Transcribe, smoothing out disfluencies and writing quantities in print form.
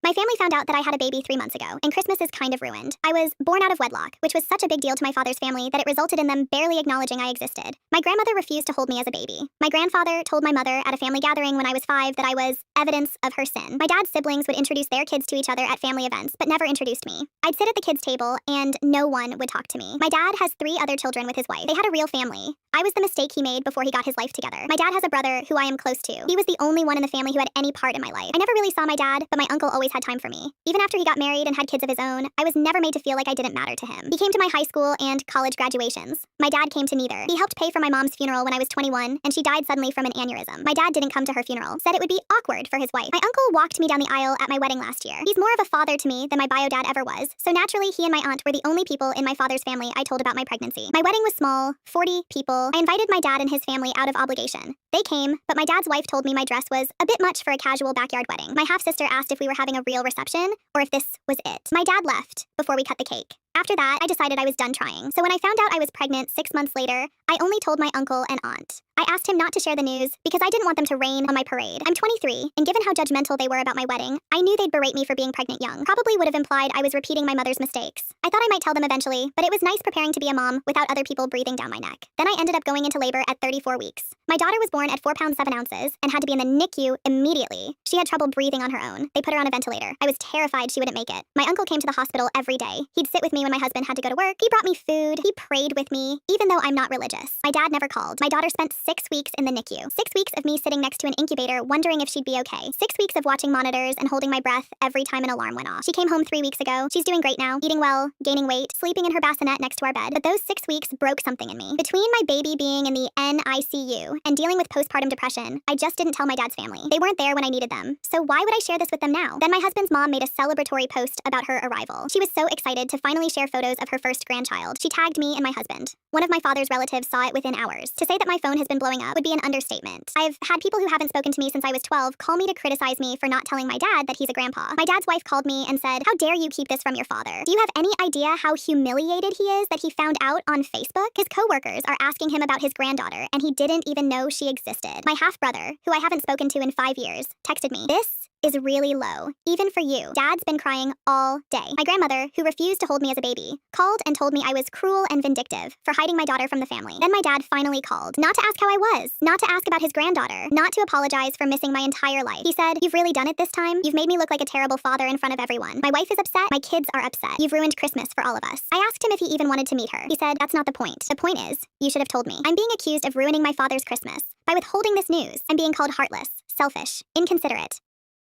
My family found out that I had a baby 3 months ago, and Christmas is kind of ruined. I was born out of wedlock, which was such a big deal to my father's family that it resulted in them barely acknowledging I existed. My grandmother refused to hold me as a baby. My grandfather told my mother at a family gathering when I was 5 that I was evidence of her sin. My dad's siblings would introduce their kids to each other at family events, but never introduced me. I'd sit at the kids' table, and no one would talk to me. My dad has 3 other children with his wife. They had a real family. I was the mistake he made before he got his life together. My dad has a brother who I am close to. He was the only one in the family who had any part in my life. I never really saw my dad, but my uncle always had time for me. Even after he got married and had kids of his own, I was never made to feel like I didn't matter to him. He came to my high school and college graduations. My dad came to neither. He helped pay for my mom's funeral when I was 21, and she died suddenly from an aneurysm. My dad didn't come to her funeral, said it would be awkward for his wife. My uncle walked me down the aisle at my wedding last year. He's more of a father to me than my bio dad ever was, so naturally he and my aunt were the only people in my father's family I told about my pregnancy. My wedding was small, 40 people. I invited my dad and his family out of obligation. They came, but my dad's wife told me my dress was a bit much for a casual backyard wedding. My half-sister asked if we were having a real reception, or if this was it. My dad left before we cut the cake. After that, I decided I was done trying. So when I found out I was pregnant 6 months later, I only told my uncle and aunt. I asked him not to share the news because I didn't want them to rain on my parade. I'm 23, and given how judgmental they were about my wedding, I knew they'd berate me for being pregnant young. Probably would have implied I was repeating my mother's mistakes. I thought I might tell them eventually, but it was nice preparing to be a mom without other people breathing down my neck. Then I ended up going into labor at 34 weeks. My daughter was born at 4 pounds 7 ounces and had to be in the NICU immediately. She had trouble breathing on her own. They put her on a ventilator. I was terrified she wouldn't make it. My uncle came to the hospital every day. He'd sit with me when my husband had to go to work. He brought me food. He prayed with me, even though I'm not religious. My dad never called. My daughter spent 6 weeks in the NICU. 6 weeks of me sitting next to an incubator wondering if she'd be okay. 6 weeks of watching monitors and holding my breath every time an alarm went off. She came home 3 weeks ago. She's doing great now, eating well, gaining weight, sleeping in her bassinet next to our bed. But those 6 weeks broke something in me. Between my baby being in the NICU and dealing with postpartum depression, I just didn't tell my dad's family. They weren't there when I needed them. So why would I share this with them now? Then my husband's mom made a celebratory post about her arrival. She was so excited to finally share photos of her first grandchild. She tagged me and my husband. One of my father's relatives saw it within hours. To say that my phone has been blowing up would be an understatement. I've had people who haven't spoken to me since I was 12 call me to criticize me for not telling my dad that he's a grandpa. My dad's wife called me and said, "How dare you keep this from your father? Do you have any idea how humiliated he is that he found out on Facebook? His coworkers are asking him about his granddaughter, and he didn't even know she existed." My half-brother, who I haven't spoken to in 5 years, texted me, "This is really low, even for you. Dad's been crying all day." My grandmother, who refused to hold me as a baby, called and told me I was cruel and vindictive for hiding my daughter from the family. Then my dad finally called, not to ask how I was, not to ask about his granddaughter, not to apologize for missing my entire life. He said, "You've really done it this time? You've made me look like a terrible father in front of everyone. My wife is upset, my kids are upset. You've ruined Christmas for all of us." I asked him if he even wanted to meet her. He said, "That's not the point. The point is, you should have told me." I'm being accused of ruining my father's Christmas by withholding this news. I'm being called heartless, selfish, inconsiderate,